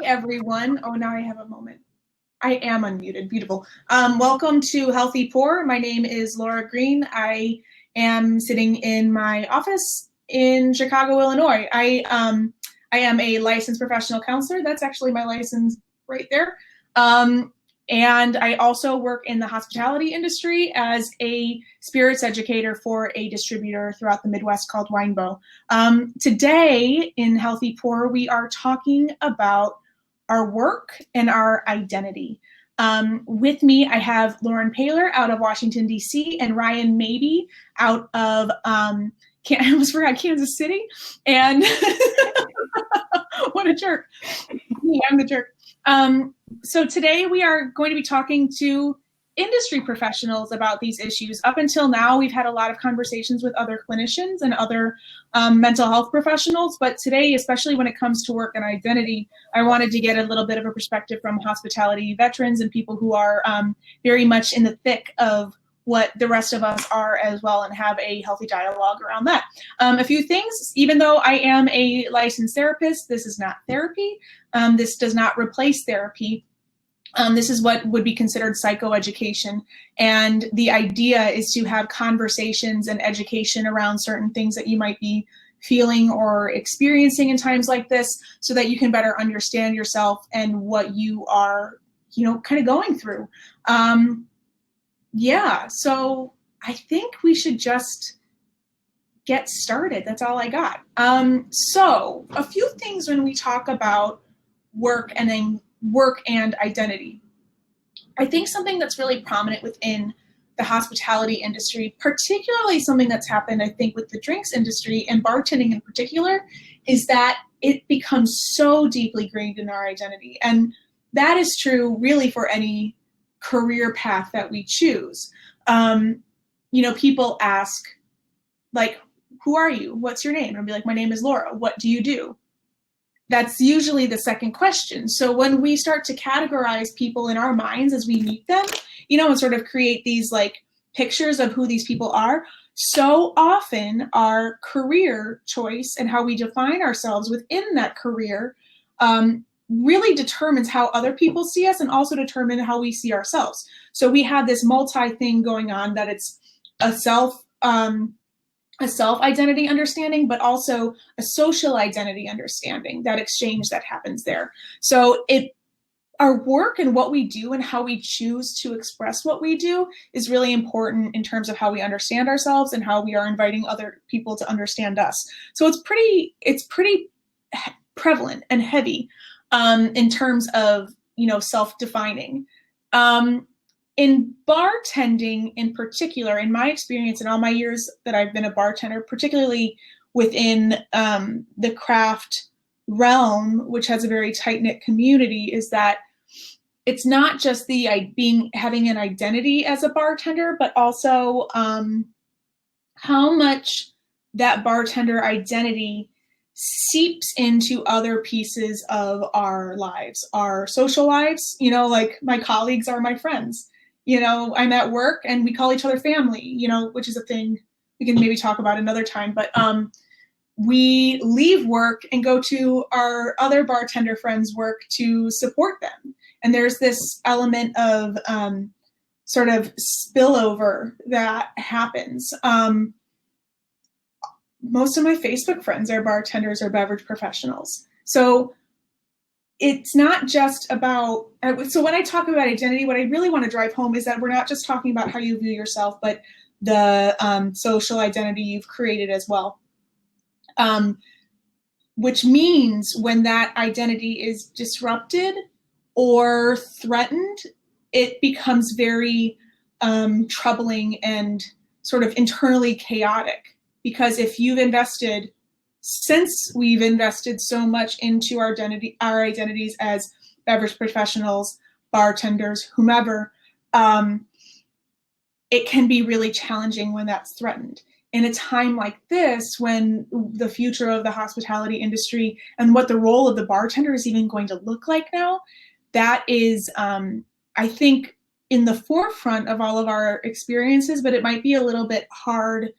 everyone. Oh, now I have a moment. I am unmuted. Beautiful. Welcome to Healthy Poor. My name is Laura Green. I am sitting in my office in Chicago, Illinois. I am a licensed professional counselor. That's actually my license right there. And I also work in the hospitality industry as a spirits educator for a distributor throughout the Midwest called Winebow. Today in Healthy Poor, we are talking about our work and our identity. With me, I have Lauren Paylor out of Washington, D.C., and Ryan Maybee out of, I almost forgot, Kansas City. And what a jerk. I'm the jerk. So today we are going to be talking to industry professionals about these issues. Up until now, we've had a lot of conversations with other clinicians and other mental health professionals, but today, especially when it comes to work and identity, I wanted to get a little bit of a perspective from hospitality veterans and people who are very much in the thick of what the rest of us are as well, and have a healthy dialogue around that. A few things: even though I am a licensed therapist, this is not therapy. This does not replace therapy. This is what would be considered psychoeducation. And the idea is to have conversations and education around certain things that you might be feeling or experiencing in times like this, so that you can better understand yourself and what you are, kind of going through. So I think we should just get started. That's all I got. So a few things when we talk about work and identity. I think something that's really prominent within the hospitality industry, particularly something that's happened, I think, with the drinks industry and bartending in particular, is that it becomes so deeply ingrained in our identity. And that is true really for any career path that we choose. People ask, like, who are you? What's your name? And I'll be like, my name is Laura. What do you do? That's usually the second question. So when we start to categorize people in our minds as we meet them, and sort of create these like pictures of who these people are, so often our career choice and how we define ourselves within that career really determines how other people see us, and also determine how we see ourselves. So we have this multi-thing going on, that it's a self-identity understanding, but also a social identity understanding, that exchange that happens there. So our work and what we do and how we choose to express what we do is really important in terms of how we understand ourselves and how we are inviting other people to understand us. So it's pretty prevalent and heavy in terms of, self-defining. In bartending in particular, in my experience in all my years that I've been a bartender, particularly within the craft realm, which has a very tight-knit community, is that it's not just having an identity as a bartender, but also how much that bartender identity seeps into other pieces of our lives, our social lives. Like my colleagues are my friends. I'm at work and we call each other family, which is a thing we can maybe talk about another time. But we leave work and go to our other bartender friends' work to support them. And there's this element of sort of spillover that happens. Most of my Facebook friends are bartenders or beverage professionals. So it's not just about, so when I talk about identity, what I really want to drive home is that we're not just talking about how you view yourself, but the social identity you've created as well. Which means when that identity is disrupted or threatened, it becomes very troubling and sort of internally chaotic. Because if since we've invested so much into our identities as beverage professionals, bartenders, whomever, it can be really challenging when that's threatened. In a time like this, when the future of the hospitality industry and what the role of the bartender is even going to look like now, that is, I think, in the forefront of all of our experiences, but it might be a little bit hard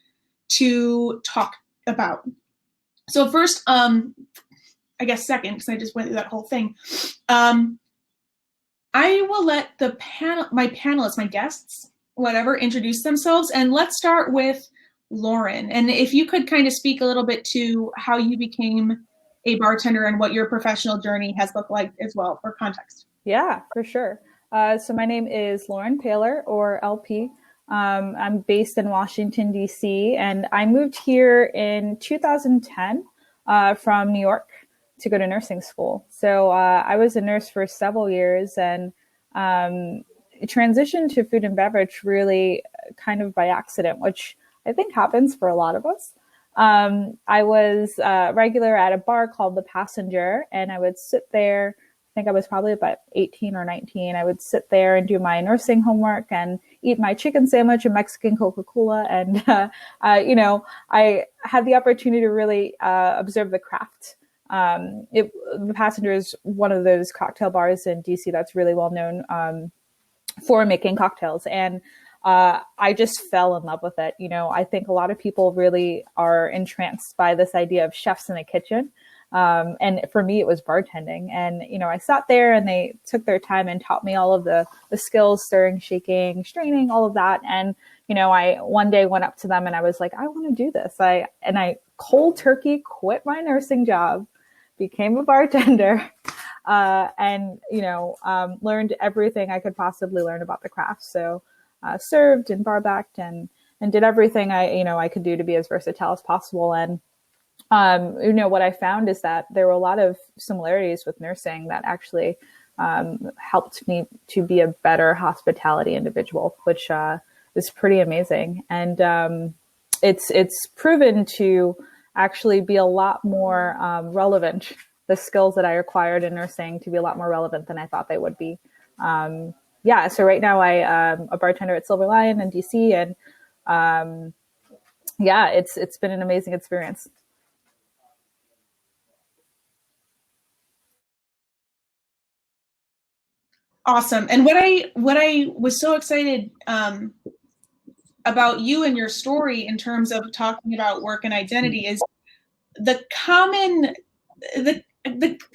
to talk about. So first, I I guess, second, because I just went through that whole thing. I will let my panelists, my guests, whatever, introduce themselves. And let's start with Lauren. And if you could kind of speak a little bit to how you became a bartender and what your professional journey has looked like as well, for context. Yeah, for sure. So my name is Lauren Paylor, or LP. I'm based in Washington, D.C., and I moved here in 2010 from New York to go to nursing school. So I was a nurse for several years, and transitioned to food and beverage really kind of by accident, which I think happens for a lot of us. I was regular at a bar called The Passenger, and I would sit there. I think I was probably about 18 or 19. I would sit there and do my nursing homework and eat my chicken sandwich and Mexican Coca-Cola. And, I had the opportunity to really observe the craft. The Passenger is one of those cocktail bars in DC that's really well known for making cocktails. And I just fell in love with it. I think a lot of people really are entranced by this idea of chefs in the kitchen. And for me, it was bartending. And, I sat there and they took their time and taught me all of the skills, stirring, shaking, straining, all of that. And, I one day went up to them and I was like, I want to do this. I cold turkey quit my nursing job, became a bartender, and, learned everything I could possibly learn about the craft. So served and bar backed and did everything I could do to be as versatile as possible. And what I found is that there were a lot of similarities with nursing that actually helped me to be a better hospitality individual, which is pretty amazing. And it's proven to actually be a lot more relevant. The skills that I acquired in nursing to be a lot more relevant than I thought they would be. So right now I am a bartender at Silver Lion in DC, and it's been an amazing experience. Awesome. And what I was so excited about you and your story in terms of talking about work and identity is the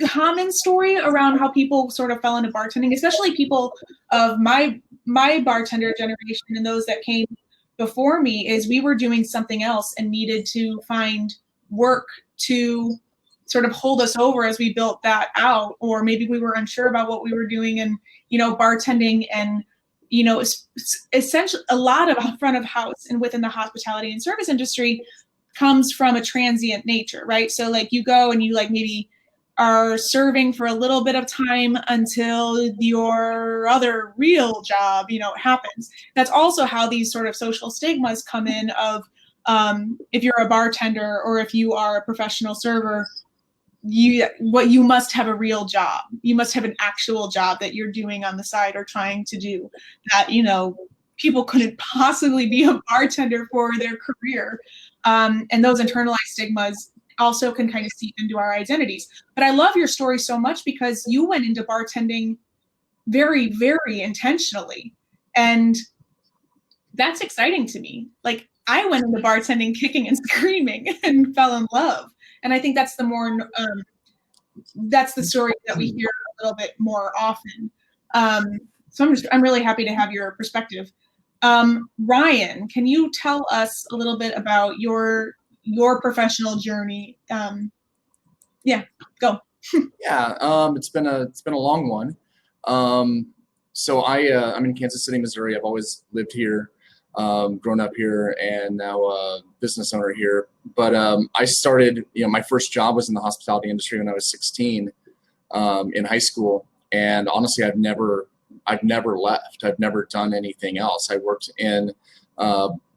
common story around how people sort of fell into bartending, especially people of my bartender generation and those that came before me, is we were doing something else and needed to find work to sort of hold us over as we built that out, or maybe we were unsure about what we were doing. And bartending and essentially a lot of front of house and within the hospitality and service industry comes from a transient nature, right? So like you go and you like maybe are serving for a little bit of time until your other real job happens. That's also how these sort of social stigmas come in of if you're a bartender or if you are a professional server, you must have a real job. You must have an actual job that you're doing on the side or trying to do that, people couldn't possibly be a bartender for their career. And those internalized stigmas also can kind of seep into our identities. But I love your story so much because you went into bartending very, very intentionally. And that's exciting to me. Like I went into bartending kicking and screaming and fell in love. And I think that's that's the story that we hear a little bit more often. So I'm really happy to have your perspective. Ryan, can you tell us a little bit about your professional journey? Go. Yeah, it's been a long one. So I'm in Kansas City, Missouri. I've always lived here, grown up here, and now a business owner here. But I started, my first job was in the hospitality industry when I was 16 in high school. And honestly, I've never left. I've never done anything else. I worked in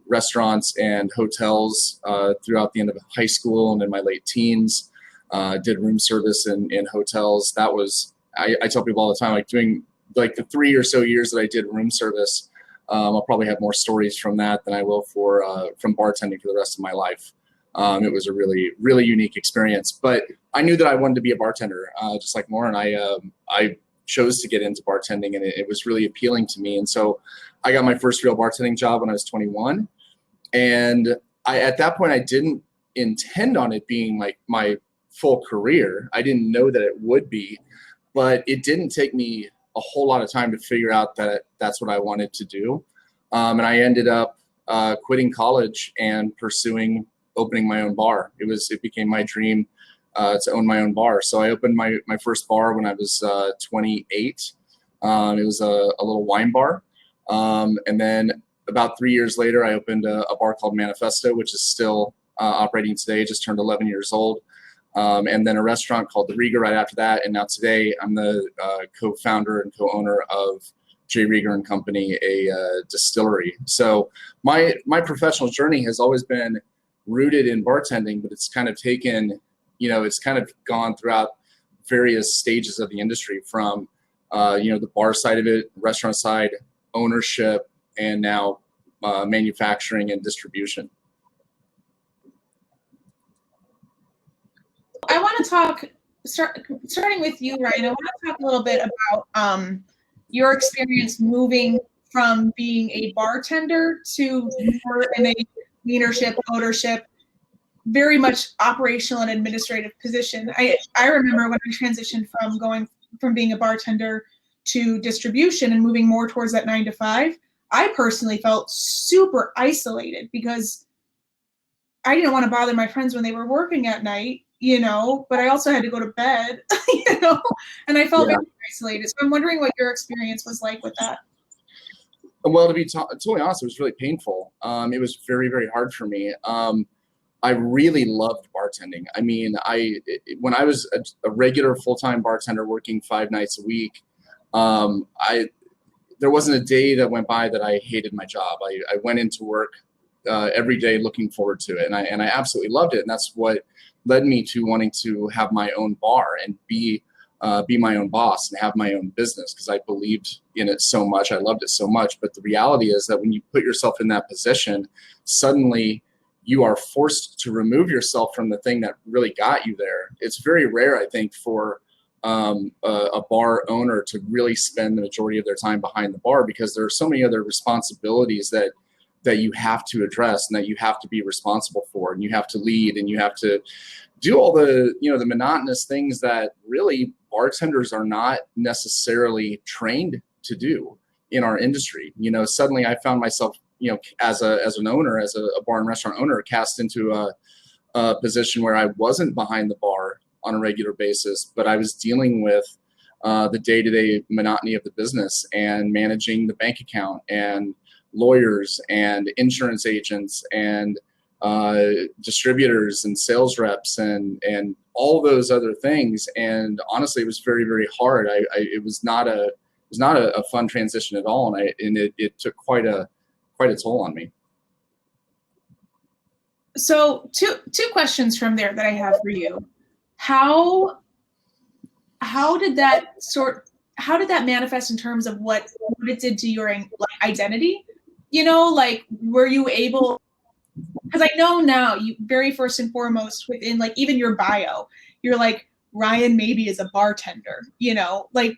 restaurants and hotels throughout the end of high school and in my late teens. Did room service in hotels. That was, I tell people all the time, like doing like the 3 or so years that I did room service, I'll probably have more stories from that than I will from bartending for the rest of my life. It was a really, really unique experience, but I knew that I wanted to be a bartender. Just like Lauren, I chose to get into bartending, and it was really appealing to me. And so I got my first real bartending job when I was 21. And at that point, I didn't intend on it being like my full career. I didn't know that it would be, but it didn't take me a whole lot of time to figure out that that's what I wanted to do. And I ended up quitting college and pursuing opening my own bar. It became my dream to own my own bar. So I opened my first bar when I was 28. It was a little wine bar. And then about 3 years later, I opened a bar called Manifesto, which is still operating today, just turned 11 years old. And then a restaurant called The Rieger right after that. And now today I'm the co-founder and co-owner of J. Rieger and Company, a distillery. So my professional journey has always been rooted in bartending, but it's kind of taken, it's kind of gone throughout various stages of the industry from, the bar side of it, restaurant side, ownership, and now manufacturing and distribution. I want to talk, starting with you, Ryan, I want to talk a little bit about your experience moving from being a bartender to more in a leadership, ownership, very much operational and administrative position. I remember when I transitioned from going from being a bartender to distribution and moving more towards that 9 to 5, I personally felt super isolated because I didn't want to bother my friends when they were working at night, but I also had to go to bed, and I felt very isolated. So I'm wondering what your experience was like with that. Well, to be totally honest, it was really painful. It was very, very hard for me. I really loved bartending. I mean, when I was a regular full-time bartender working 5 nights a week, there wasn't a day that went by that I hated my job. I went into work every day looking forward to it, and I absolutely loved it. And that's what led me to wanting to have my own bar and be my own boss and have my own business, because I believed in it so much. I loved it so much. But the reality is that when you put yourself in that position, suddenly you are forced to remove yourself from the thing that really got you there. It's very rare, I think, for a bar owner to really spend the majority of their time behind the bar, because there are so many other responsibilities that you have to address and that you have to be responsible for, and you have to lead, and you have to do all the, the monotonous things that really bartenders are not necessarily trained to do in our industry. Suddenly I found myself, as an owner, as a bar and restaurant owner, cast into a position where I wasn't behind the bar on a regular basis, but I was dealing with the day-to-day monotony of the business and managing the bank account and lawyers and insurance agents and distributors and sales reps and all those other things. And honestly, it was very, very hard. It was not a fun transition at all, and it took quite a toll on me. So two questions from there that I have for you. How did that manifest in terms of what it did to your identity? Were you able, because I know now you very first and foremost within even your bio, you're like, Ryan Maybee is a bartender,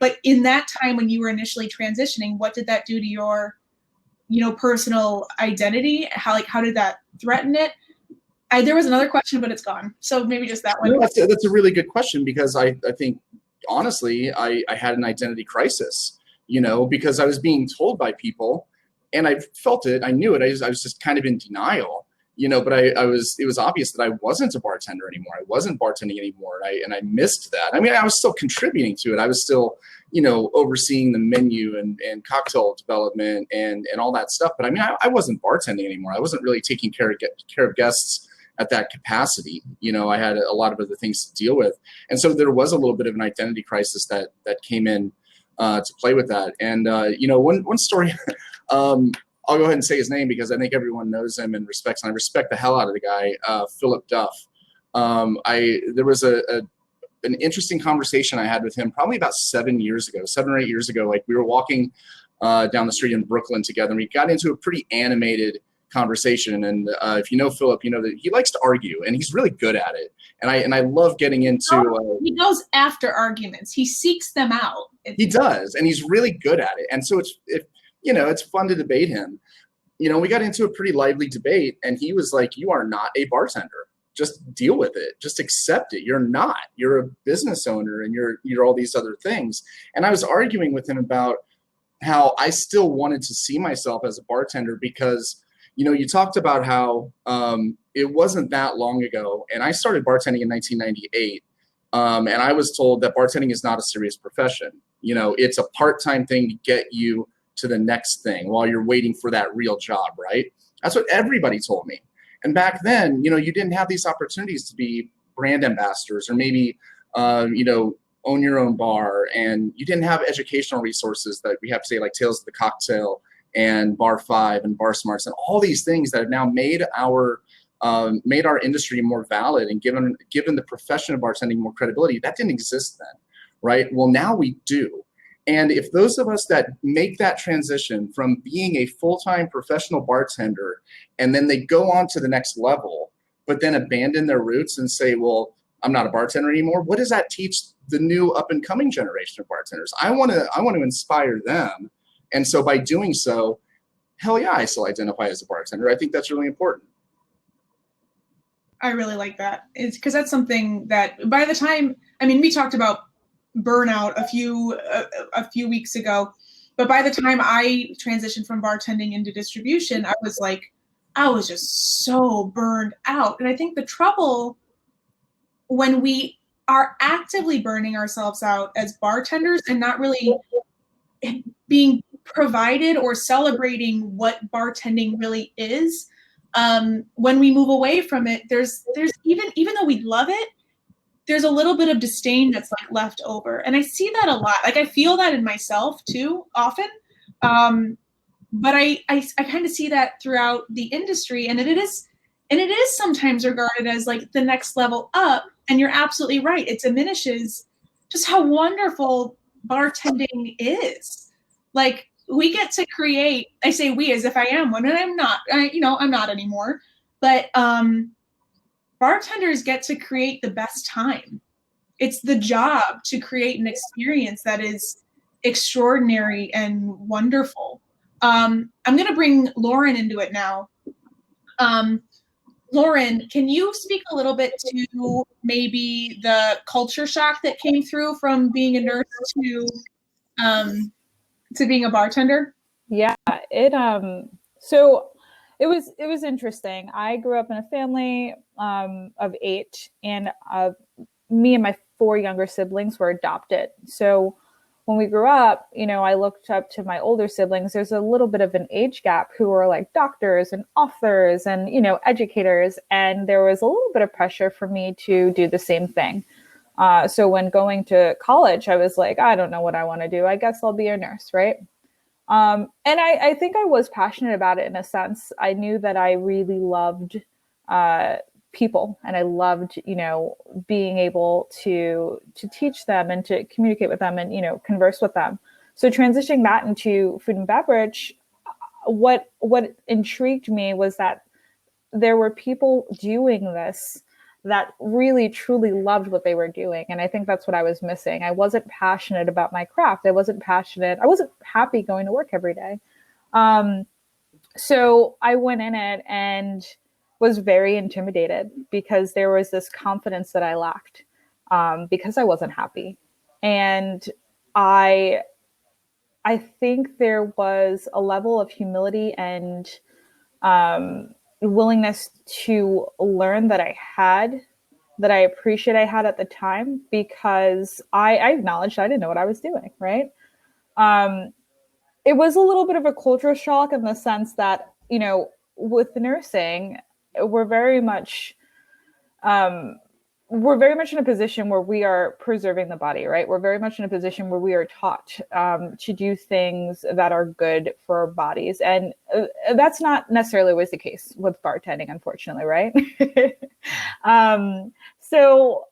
but in that time when you were initially transitioning, what did that do to your, personal identity? How did that threaten it? There was another question, but it's gone. So maybe just that one. No, that's a really good question, because I think, honestly, I had an identity crisis, because I was being told by people, and I felt it, I knew it, I was just kind of in denial, but it was obvious that I wasn't a bartender anymore. I wasn't bartending anymore, and I missed that. I mean, I was still contributing to it. I was still, overseeing the menu and cocktail development and all that stuff. But I mean, I wasn't bartending anymore. I wasn't really taking care of guests at that capacity. I had a lot of other things to deal with. And so there was a little bit of an identity crisis that came in to play with that. And, one story, I'll go ahead and say his name because I think everyone knows him and respects him. I respect the hell out of the guy, Philip Duff. There was an interesting conversation I had with him probably about 7 or 8 years ago. Like, we were walking down the street in Brooklyn together, and we got into a pretty animated conversation. And if you know Philip, you know that he likes to argue, and he's really good at it. And I love getting into. He goes after arguments. He seeks them out. He does, and he's really good at it. And so it's fun to debate him. We got into a pretty lively debate, and he was like, "You are not a bartender." just deal with it, just accept it. You're not, you're a business owner and you're all these other things. And I was arguing with him about how I still wanted to see myself as a bartender because, you know, you talked about how it wasn't that long ago, and I started bartending in 1998, and I was told that bartending is not a serious profession. You know, it's a part-time thing to get you to the next thing while you're waiting for that real job, right? That's what everybody told me. And back then, you know, you didn't have these opportunities to be brand ambassadors or maybe, you know, own your own bar, and you didn't have educational resources that we have, say, like Tales of the Cocktail and Bar 5 and Bar Smarts and all these things that have now made our industry more valid and given the profession of bartending more credibility. That didn't exist then, right? Well, now we do. And if those of us that make that transition from being a full-time professional bartender and then they go on to the next level, but then abandon their roots and say, well, I'm not a bartender anymore, what does that teach the new up-and-coming generation of bartenders? I want to inspire them. And so by doing so, hell yeah, I still identify as a bartender. I think that's really important. I really like that. It's because that's something that by the time, I mean, we talked about burnout a few weeks ago, but by the time I transitioned from bartending into distribution, I was just so burned out. And I think the trouble when we are actively burning ourselves out as bartenders and not really being provided or celebrating what bartending really is, when we move away from it, there's even though we love it, there's a little bit of disdain that's like left over. And I see that a lot. Like I feel that in myself too, often. But I kind of see that throughout the industry, and it is sometimes regarded as like the next level up. And you're absolutely right. It diminishes just how wonderful bartending is. Like we get to create, I say we as if I am one, and I'm not, I'm not anymore, but bartenders get to create the best time. It's the job to create an experience that is extraordinary and wonderful. I'm going to bring Lauren into it now. Lauren, can you speak a little bit to maybe the culture shock that came through from being a nurse to being a bartender? Yeah, so it was interesting. I grew up in a family of 8, and me and my 4 younger siblings were adopted. So when we grew up, I looked up to my older siblings. There's a little bit of an age gap who were like doctors and authors and, educators. And there was a little bit of pressure for me to do the same thing. So when going to college, I was like, I don't know what I want to do. I guess I'll be a nurse, right? And I think I was passionate about it in a sense. I knew that I really loved people, and I loved, being able to teach them and to communicate with them and, converse with them. So transitioning that into food and beverage, what intrigued me was that there were people doing this that really truly loved what they were doing. And I think that's what I was missing. I wasn't passionate about my craft. I wasn't happy going to work every day. So I went in it and was very intimidated because there was this confidence that I lacked because I wasn't happy. And I think there was a level of humility and willingness to learn that I appreciate I had at the time, because I acknowledged I didn't know what I was doing, right? It was a little bit of a culture shock in the sense that, with nursing, we're very much in a position where we are preserving the body, right? We're very much in a position where we are taught to do things that are good for our bodies. And that's not necessarily always the case with bartending, unfortunately, right? So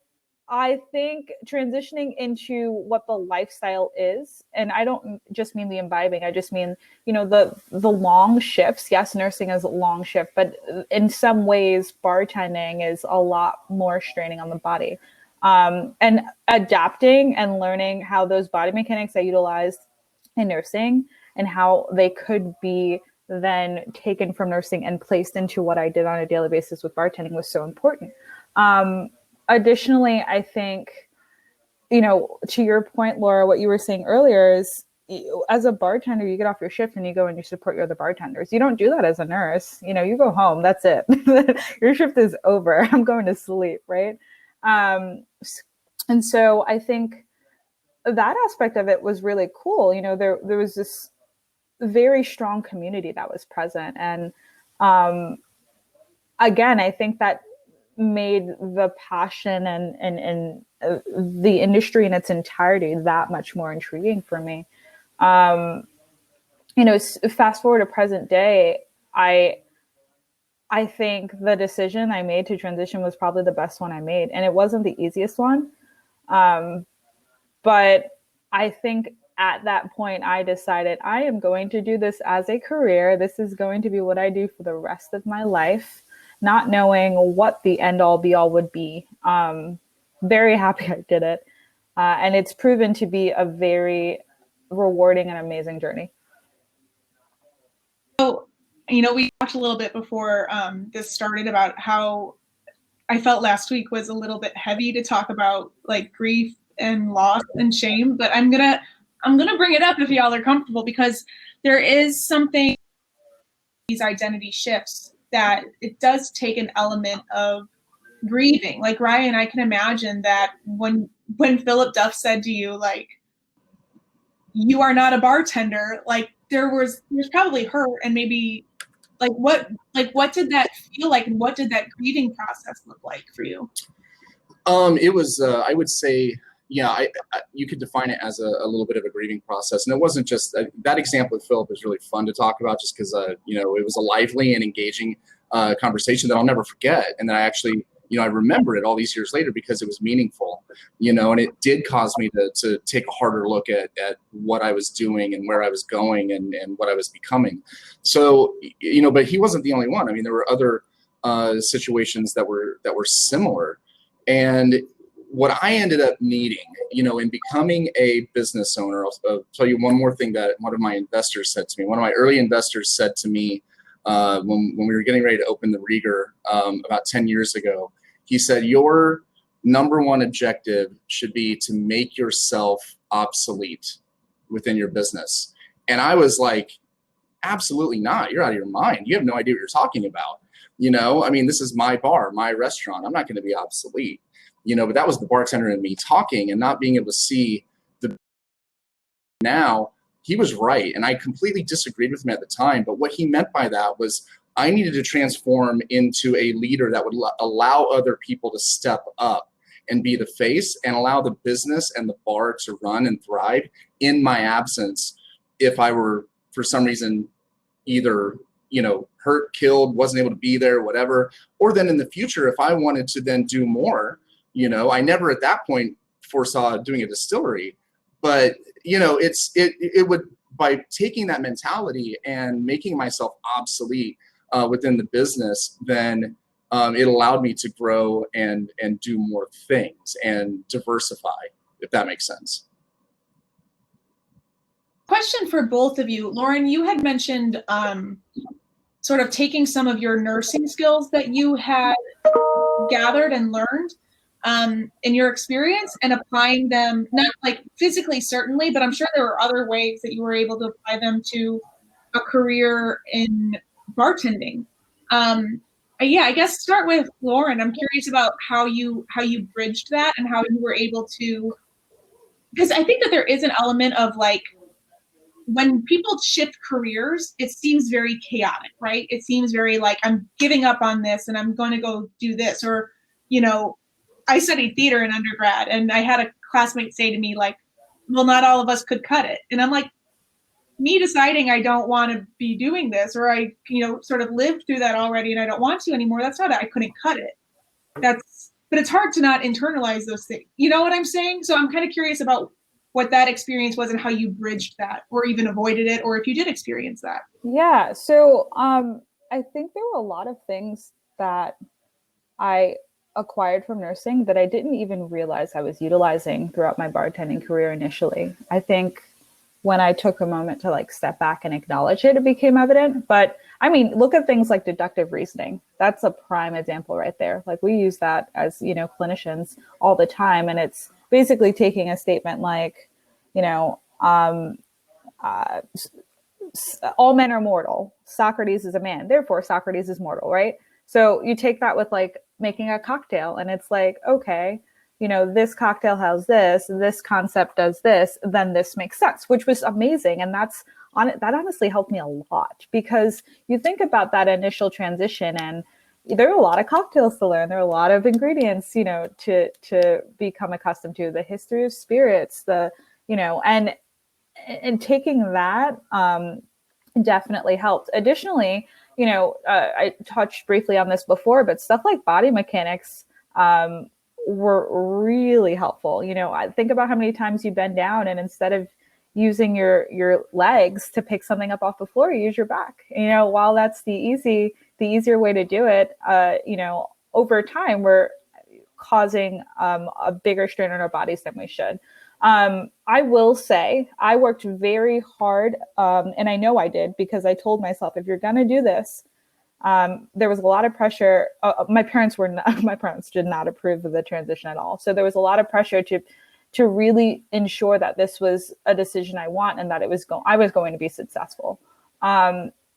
I think transitioning into what the lifestyle is, and I don't just mean the imbibing, I just mean, the long shifts. Yes, nursing is a long shift, but in some ways, bartending is a lot more straining on the body. And adapting and learning how those body mechanics I utilized in nursing and how they could be then taken from nursing and placed into what I did on a daily basis with bartending was so important. Additionally, I think, to your point, Laura, what you were saying earlier is, as a bartender, you get off your shift and you go and you support your other bartenders. You don't do that as a nurse. You go home, that's it. Your shift is over. I'm going to sleep, right? And so I think that aspect of it was really cool. There was this very strong community that was present. And again, I think that made the passion and the industry in its entirety that much more intriguing for me. Fast forward to present day, I think the decision I made to transition was probably the best one I made. And it wasn't the easiest one. But I think at that point, I decided I am going to do this as a career. This is going to be what I do for the rest of my life, not knowing what the end all be all would be. Very happy I did it. And it's proven to be a very rewarding and amazing journey. So, we talked a little bit before this started about how I felt last week was a little bit heavy to talk about, like, grief and loss and shame, but I'm gonna bring it up if y'all are comfortable, because there is something, these identity shifts, that it does take an element of grieving. Like, Ryan, I can imagine that when Philip Duff said to you, like, you are not a bartender, like, there's probably hurt, and maybe what did that feel like, and what did that grieving process look like for you? It was, I would say, yeah, you could define it as a little bit of a grieving process. And it wasn't just that example with Philip is really fun to talk about, just because, it was a lively and engaging conversation that I'll never forget. And that I actually, I remember it all these years later because it was meaningful, and it did cause me to take a harder look at what I was doing and where I was going and what I was becoming. So, but he wasn't the only one. I mean, there were other situations that were similar. And what I ended up needing, in becoming a business owner, I'll tell you one more thing that one of my investors said to me. One of my early investors said to me when we were getting ready to open the Rieger about 10 years ago, he said, your number one objective should be to make yourself obsolete within your business. And I was like, absolutely not. You're out of your mind. You have no idea what you're talking about. I mean, this is my bar, my restaurant. I'm not going to be obsolete. But that was the bartender in me talking and not being able to see the. Now, he was right, and I completely disagreed with him at the time. But what he meant by that was I needed to transform into a leader that would allow other people to step up and be the face and allow the business and the bar to run and thrive in my absence if I were, for some reason, either hurt, killed, wasn't able to be there, whatever. Or then in the future, if I wanted to then do more, I never at that point foresaw doing a distillery, but it would, by taking that mentality and making myself obsolete within the business, then it allowed me to grow and do more things and diversify, if that makes sense. Question for both of you. Lauren, you had mentioned sort of taking some of your nursing skills that you had gathered and learned in your experience and applying them, not like physically, certainly, but I'm sure there were other ways that you were able to apply them to a career in bartending. Yeah, I guess start with Lauren. I'm curious about how you bridged that and how you were able to, because I think that there is an element of, like, when people shift careers, it seems very chaotic, right? It seems very like, I'm giving up on this and I'm going to go do this. Or, I studied theater in undergrad, and I had a classmate say to me, like, well, not all of us could cut it. And I'm like, me deciding I don't want to be doing this, or I, sort of lived through that already and I don't want to anymore. That's not that I couldn't cut it. But it's hard to not internalize those things. You know what I'm saying? So I'm kind of curious about what that experience was and how you bridged that, or even avoided it, or if you did experience that. Yeah. So I think there were a lot of things that I acquired from nursing that I didn't even realize I was utilizing throughout my bartending career initially. I think when I took a moment to like step back and acknowledge it, it became evident. But I mean, look at things like deductive reasoning. That's a prime example right there. Like we use that as, you know, clinicians all the time. And it's basically taking a statement like, you know, all men are mortal. Socrates is a man. Therefore, Socrates is mortal, right? So you take that with like making a cocktail and it's like, okay, you know, this cocktail has this concept does this, then this makes sense, which was amazing. And that honestly helped me a lot because you think about that initial transition and there are a lot of cocktails to learn. There are a lot of ingredients, you know, to become accustomed to the history of spirits, you know, and taking that definitely helped. Additionally, you know, I touched briefly on this before, but stuff like body mechanics were really helpful. You know, I think about how many times you bend down and instead of using your legs to pick something up off the floor, you use your back. You know, while that's the easier way to do it, you know, over time we're causing a bigger strain on our bodies than we should. I will say I worked very hard, and I know I did because I told myself, if you're going to do this, there was a lot of pressure. My parents did not approve of the transition at all. So there was a lot of pressure to really ensure that this was a decision I want and that I was going to be successful.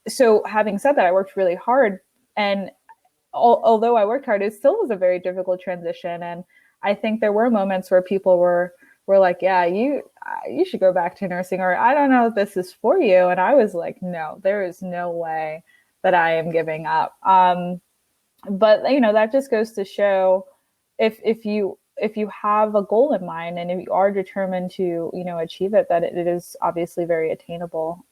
So having said that, I worked really hard, and although I worked hard, it still was a very difficult transition. And I think there were moments where people were like, yeah, you should go back to nursing, or I don't know if this is for you. And I was like, no, there is no way that I am giving up. But you know, that just goes to show if you have a goal in mind and if you are determined to, you know, achieve it, that it is obviously very attainable.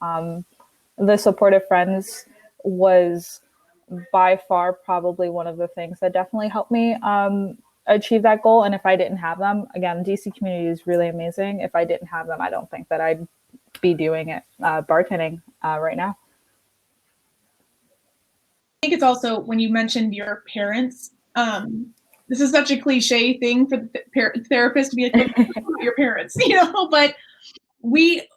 The supportive friends was by far probably one of the things that definitely helped me achieve that goal. And if I didn't have them, again, DC community is really amazing. If I didn't have them, I don't think that I'd be doing it, bartending right now. I think it's also when you mentioned your parents, this is such a cliche thing for the therapist to be like, your parents, you know, but we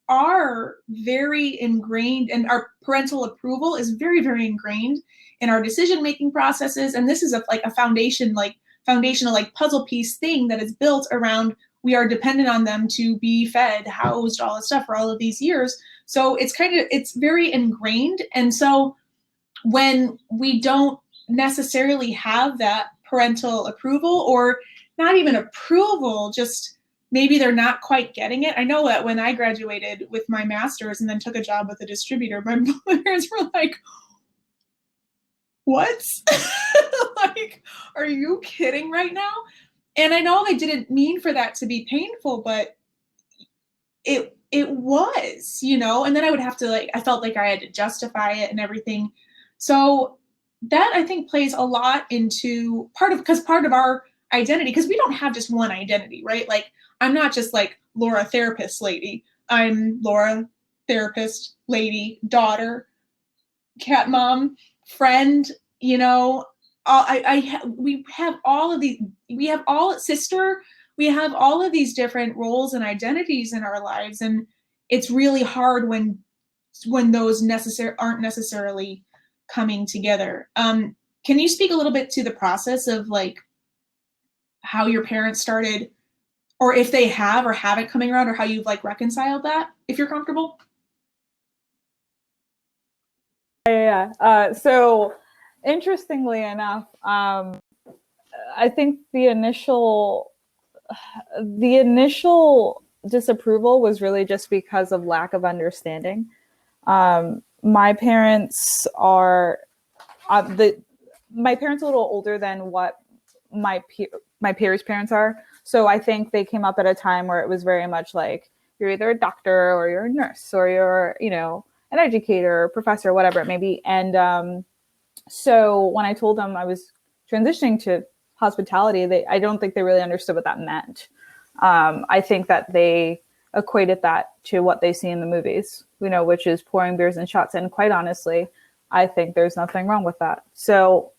are very ingrained, and our parental approval is very, very ingrained in our decision-making processes. And this is like a foundational like puzzle piece thing that is built around, we are dependent on them to be fed, housed, all this stuff for all of these years. So it's very ingrained. And so when we don't necessarily have that parental approval, or not even approval, just maybe they're not quite getting it. I know that when I graduated with my master's and then took a job with a distributor, my parents were like, what? Like, are you kidding right now? And I know they didn't mean for that to be painful, but it was, you know, and then I would have to I felt like I had to justify it and everything. So that I think plays a lot into part of our identity, because we don't have just one identity, right? Like, I'm not just like Laura therapist lady. I'm Laura therapist lady, daughter, cat mom, friend, you know. We have all of these, we have all of these different roles and identities in our lives, and it's really hard when those aren't necessarily coming together. Can you speak a little bit to the process of like how your parents started, or if they have or haven't coming around, or how you've like reconciled that, if you're comfortable? Yeah. So interestingly enough, I think the initial disapproval was really just because of lack of understanding. My parents are my parents are a little older than what my peers' parents are. So I think they came up at a time where it was very much like, you're either a doctor or you're a nurse or you're, you know, an educator or professor, whatever it may be. And so when I told them I was transitioning to hospitality, I don't think they really understood what that meant. I think that they equated that to what they see in the movies, you know, which is pouring beers and shots. And quite honestly, I think there's nothing wrong with that. So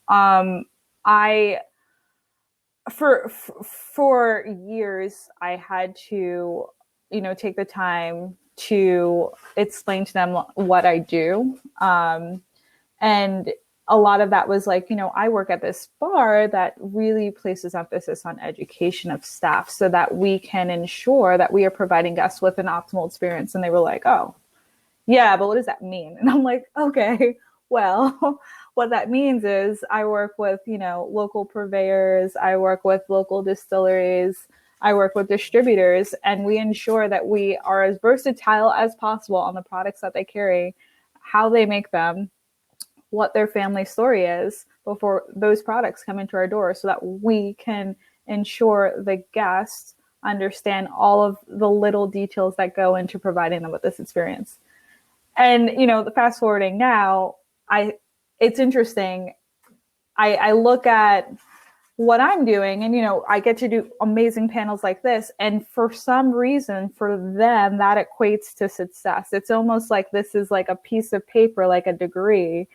for years, I had to take the time to explain to them what I do. And a lot of that was like, I work at this bar that really places emphasis on education of staff so that we can ensure that we are providing guests with an optimal experience. And they were like, oh, yeah, but what does that mean? And I'm like, okay, well, what that means is I work with, local purveyors, I work with local distilleries, I work with distributors, and we ensure that we are as versatile as possible on the products that they carry, how they make them, what their family story is before those products come into our door, so that we can ensure the guests understand all of the little details that go into providing them with this experience. And, the fast forwarding now, it's interesting. I look at what I'm doing and, I get to do amazing panels like this. And for some reason, for them, that equates to success. It's almost like this is like a piece of paper, like a degree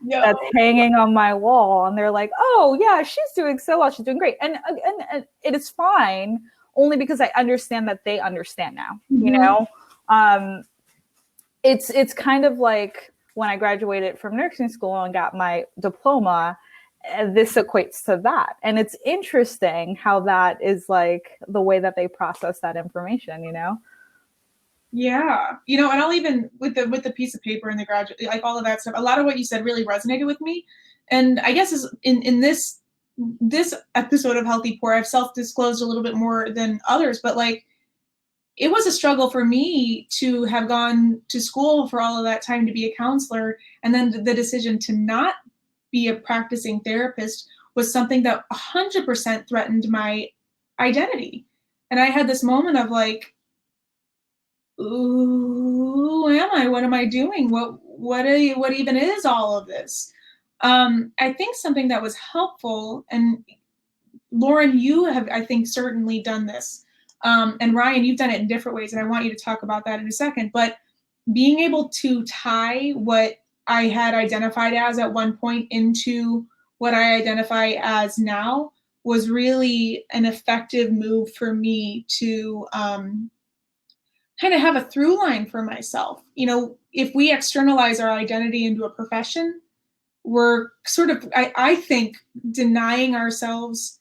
that's hanging on my wall. And they're like, oh, yeah, she's doing so well. She's doing great. And it is fine, only because I understand that they understand now, It's kind of like when I graduated from nursing school and got my diploma, this equates to that. And it's interesting how that is like the way that they process that information, Yeah. And I'll even with the piece of paper and the graduate, like all of that stuff, a lot of what you said really resonated with me. And I guess is in this episode of Healthy Poor, I've self-disclosed a little bit more than others, but like, it was a struggle for me to have gone to school for all of that time to be a counselor. And then the decision to not be a practicing therapist was something that 100% threatened my identity. And I had this moment of like, who am I? What am I doing? What even is all of this? I think something that was helpful, and Lauren, you have, I think, certainly done this. And Ryan, you've done it in different ways, and I want you to talk about that in a second. But being able to tie what I had identified as at one point into what I identify as now was really an effective move for me to kind of have a through line for myself. If we externalize our identity into a profession, we're sort of, I think, denying ourselves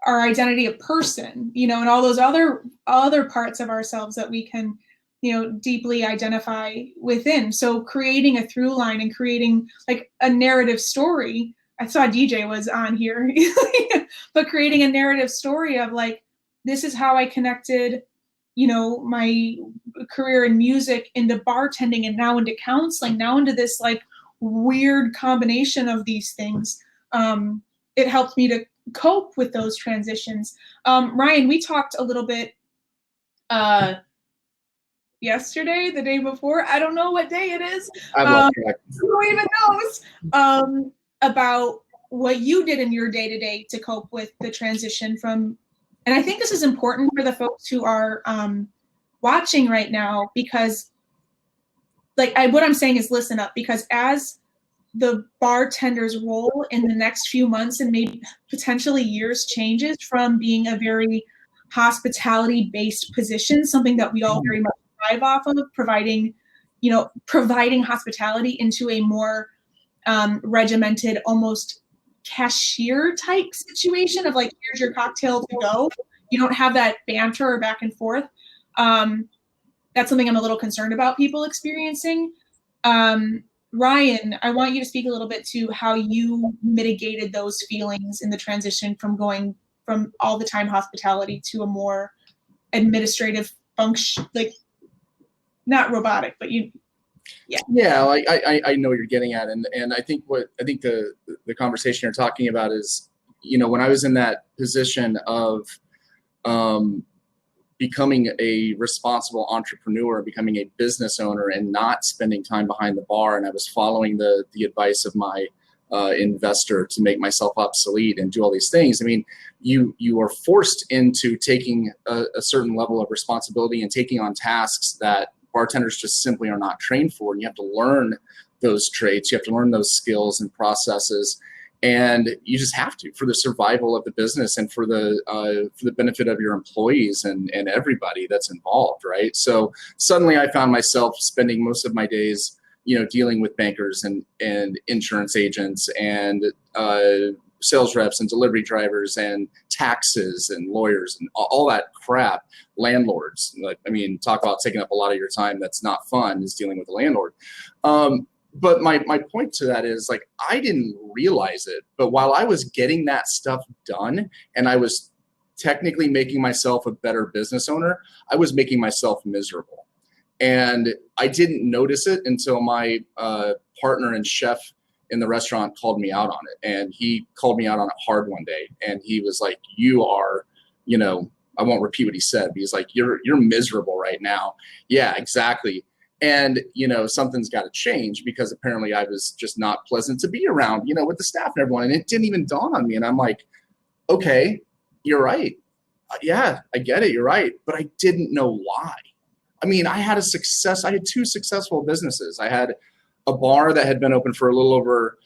our identity of person, and all those other parts of ourselves that we can, deeply identify within. So creating a through line and creating like a narrative story. I saw DJ was on here, but creating a narrative story of like, this is how I connected, my career in music into bartending and now into counseling, now into this like weird combination of these things. It helped me to cope with those transitions. Ryan, we talked a little bit yesterday, the day before, I don't know what day it is. Who even knows? About what you did in your day-to-day to cope with the transition from, and I think this is important for the folks who are watching right now, because like what I'm saying is listen up, because as the bartender's role in the next few months and maybe potentially years changes from being a very hospitality-based position, something that we all very much thrive off of, providing hospitality, into a more regimented, almost cashier type situation of like, here's your cocktail to go. You don't have that banter or back and forth. That's something I'm a little concerned about people experiencing. Ryan, I want you to speak a little bit to how you mitigated those feelings in the transition from going from all the time hospitality to a more administrative function, like not robotic, but like I know what you're getting at, and I think the conversation you're talking about is, when I was in that position of becoming a responsible entrepreneur, becoming a business owner, and not spending time behind the bar. And I was following the advice of my investor to make myself obsolete and do all these things. I mean, you are forced into taking a certain level of responsibility and taking on tasks that bartenders just simply are not trained for. And you have to learn those traits. You have to learn those skills and processes. And you just have to, for the survival of the business and for the benefit of your employees and everybody that's involved, right? So suddenly I found myself spending most of my days, dealing with bankers and insurance agents and sales reps and delivery drivers and taxes and lawyers and all that crap. Landlords, talk about taking up a lot of your time. That's not fun, is dealing with a landlord. But my point to that is, like, I didn't realize it, but while I was getting that stuff done and I was technically making myself a better business owner, I was making myself miserable. And I didn't notice it until my partner and chef in the restaurant called me out on it. And he called me out on it hard one day. And he was like, you are, I won't repeat what he said, but he's like, you're miserable right now. Yeah, exactly. And, something's got to change, because apparently I was just not pleasant to be around, with the staff and everyone. And it didn't even dawn on me. And I'm like, okay, you're right. Yeah, I get it. You're right. But I didn't know why. I had two successful businesses. I had a bar that had been open for a little over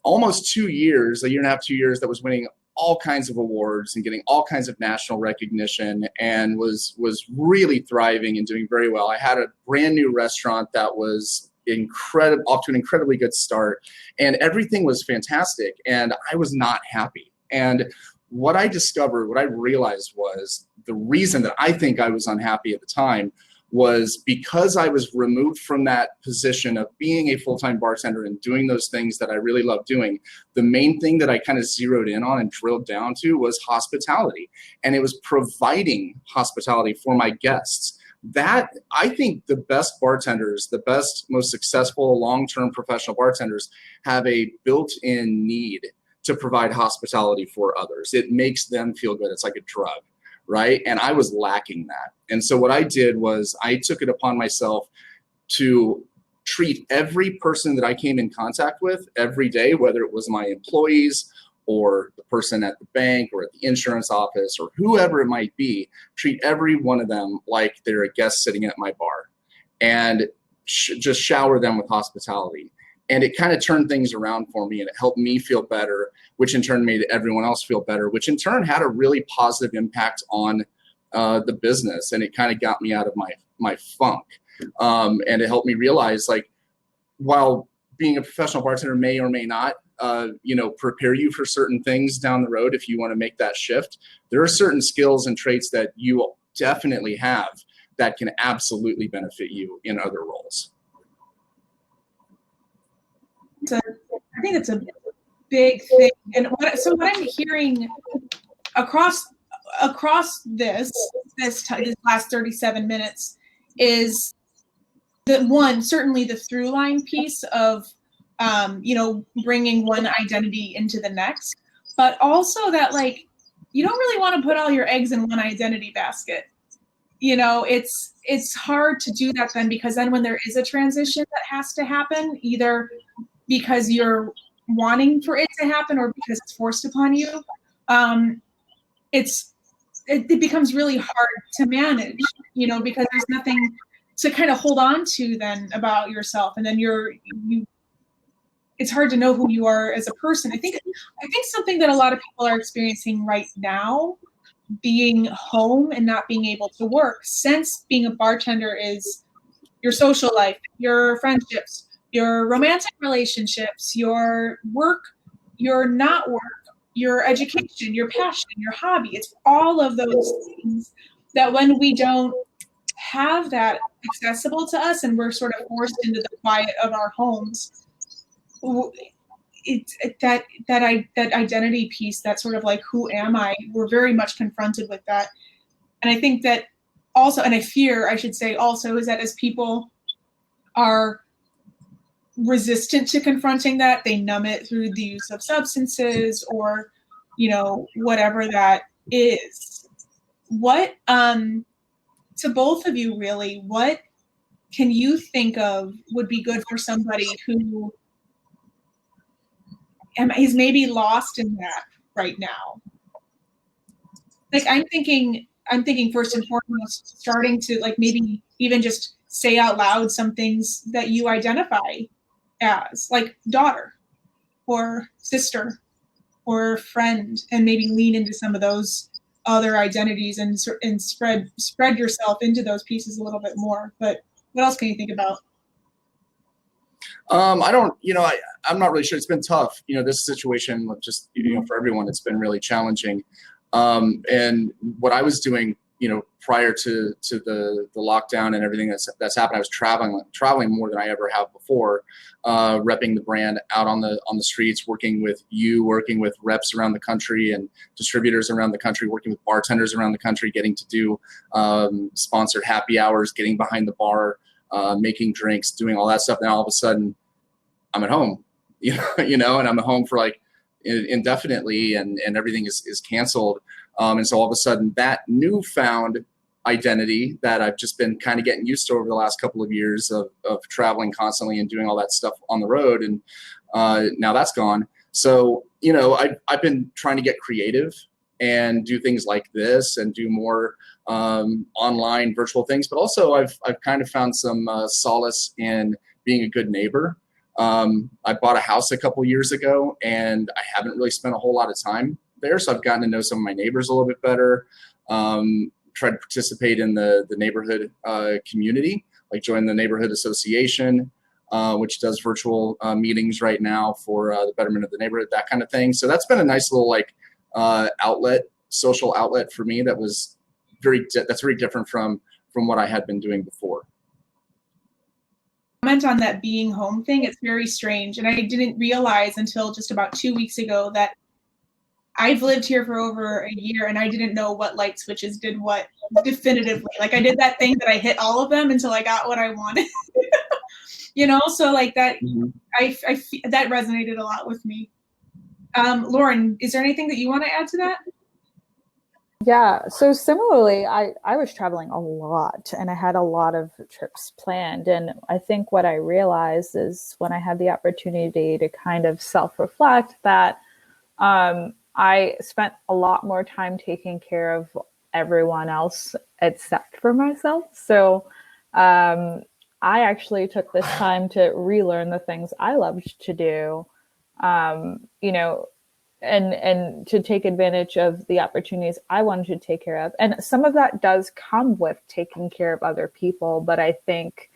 almost 2 years, a year and a half, 2 years, that was winning all kinds of awards and getting all kinds of national recognition, and was really thriving and doing very well. I had a brand new restaurant that was off to an incredibly good start, and everything was fantastic, and I was not happy. And what I realized was the reason that I think I was unhappy at the time was because I was removed from that position of being a full-time bartender and doing those things that I really love doing. The main thing that I kind of zeroed in on and drilled down to was hospitality. And it was providing hospitality for my guests. That, I think, the best bartenders, the best, most successful long-term professional bartenders have a built-in need to provide hospitality for others. It makes them feel good. It's like a drug. Right? And I was lacking that. And so what I did was I took it upon myself to treat every person that I came in contact with every day, whether it was my employees or the person at the bank or at the insurance office or whoever it might be, treat every one of them like they're a guest sitting at my bar, and just shower them with hospitality. And it kind of turned things around for me, and it helped me feel better, which in turn made everyone else feel better, which in turn had a really positive impact on the business. And it kind of got me out of my funk. And it helped me realize, like, while being a professional bartender may or may not, prepare you for certain things down the road if you want to make that shift, there are certain skills and traits that you definitely have that can absolutely benefit you in other roles. I think it's a big thing, and what I'm hearing across this last 37 minutes is that, one, certainly the through line piece of bringing one identity into the next, but also that, like, you don't really want to put all your eggs in one identity basket. It's hard to do that then, because then when there is a transition that has to happen, either because you're wanting for it to happen or because it's forced upon you, it becomes really hard to manage, because there's nothing to kind of hold on to then about yourself, and then it's hard to know who you are as a person. I think something that a lot of people are experiencing right now, being home and not being able to work, since being a bartender is your social life, your friendships, your romantic relationships, your work, your not work, your education, your passion, your hobby. It's all of those things that when we don't have that accessible to us and we're sort of forced into the quiet of our homes, it's that identity piece, that sort of like, who am I? We're very much confronted with that. And I think that also, and I fear, I should say also, is that as people are resistant to confronting that, they numb it through the use of substances or, whatever that is. What, to both of you really, what can you think of would be good for somebody who is maybe lost in that right now? Like, I'm thinking first and foremost, starting to, like, maybe even just say out loud some things that you identify as, like daughter, or sister or friend, and maybe lean into some of those other identities and spread yourself into those pieces a little bit more. But what else can you think about? I don't, I'm not really sure. It's been tough. This situation, just, for everyone, it's been really challenging. And what I was doing, prior to the lockdown and everything that's happened, I was traveling more than I ever have before, repping the brand out on the streets, working with reps around the country and distributors around the country, working with bartenders around the country, getting to do sponsored happy hours, getting behind the bar, making drinks, doing all that stuff. Now all of a sudden I'm at home, and I'm at home for like indefinitely, and everything is canceled. And so all of a sudden that newfound identity that I've just been kind of getting used to over the last couple of years of traveling constantly and doing all that stuff on the road. And now that's gone. So, I've been trying to get creative and do things like this and do more online virtual things. But also I've kind of found some solace in being a good neighbor. I bought a house a couple years ago, and I haven't really spent a whole lot of time there. So I've gotten to know some of my neighbors a little bit better, tried to participate in the neighborhood community, like join the neighborhood association, which does virtual meetings right now for the betterment of the neighborhood, that kind of thing. So that's been a nice little social outlet for me. That's very different from what I had been doing before. Comment on that being home thing. It's very strange. And I didn't realize until just about 2 weeks ago that I've lived here for over a year, and I didn't know what light switches did what definitively. Like, I did that thing that I hit all of them until I got what I wanted. So like that, mm-hmm. That resonated a lot with me. Lauren, is there anything that you want to add to that? Yeah, so similarly, I was traveling a lot, and I had a lot of trips planned. And I think what I realized is when I had the opportunity to kind of self-reflect that I spent a lot more time taking care of everyone else except for myself. So I actually took this time to relearn the things I loved to do, and to take advantage of the opportunities I wanted to take care of. And some of that does come with taking care of other people, but I think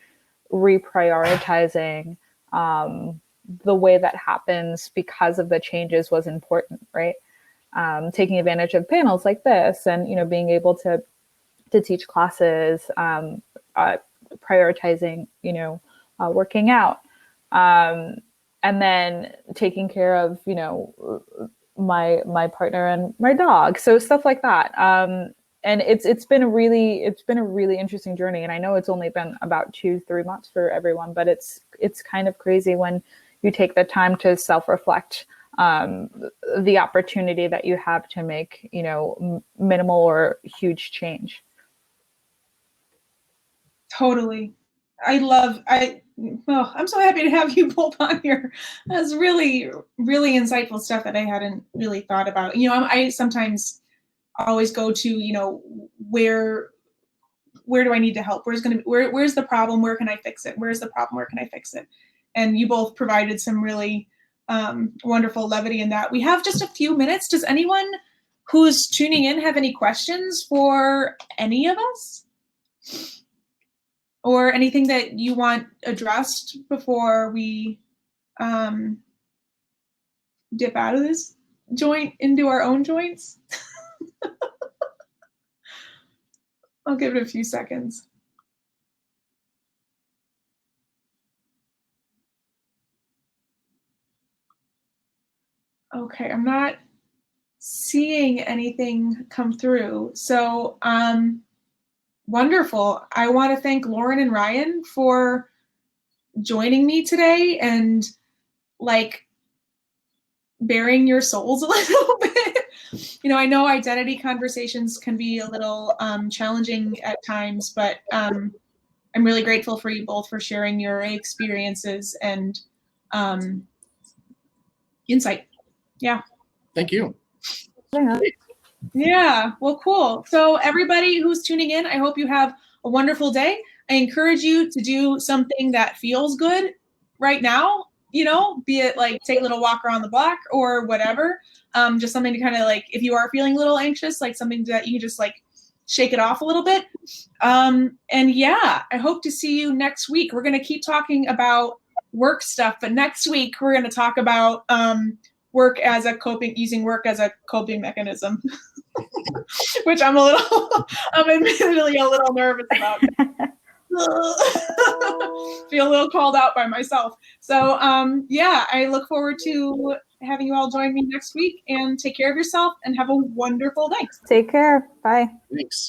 reprioritizing the way that happens because of the changes was important, right? Taking advantage of panels like this, and being able to teach classes, prioritizing, working out, and then taking care of, my partner and my dog. So stuff like that. And it's been a really interesting journey. And I know it's only been about 2-3 months for everyone, but it's kind of crazy when you take the time to self-reflect the opportunity that you have to make, minimal or huge change. Totally. I'm so happy to have you both on here. That's really, really insightful stuff that I hadn't really thought about. I sometimes always go to, where do I need to help? Where's the problem? Where can I fix it? Where's the problem? Where can I fix it? And you both provided some really wonderful levity in that. We have just a few minutes. Does anyone who's tuning in have any questions for any of us? Or anything that you want addressed before we dip out of this joint into our own joints? I'll give it a few seconds. Okay, I'm not seeing anything come through. So, wonderful. I want to thank Lauren and Ryan for joining me today and bearing your souls a little bit. I know identity conversations can be a little challenging at times, but I'm really grateful for you both for sharing your experiences and insight. Yeah. Thank you. Yeah, well, cool. So everybody who's tuning in, I hope you have a wonderful day. I encourage you to do something that feels good right now. you know, be it like take a little walk around the block or whatever. Just something to kind of like, if you are feeling a little anxious, like something that you can just like shake it off a little bit. And yeah, I hope to see you next week. We're going to keep talking about work stuff, but next week we're going to talk about using work as a coping mechanism, which I'm admittedly a little nervous about. Feel a little called out by myself. So yeah, I look forward to having you all join me next week, and take care of yourself and have a wonderful day. Take care. Bye. Thanks.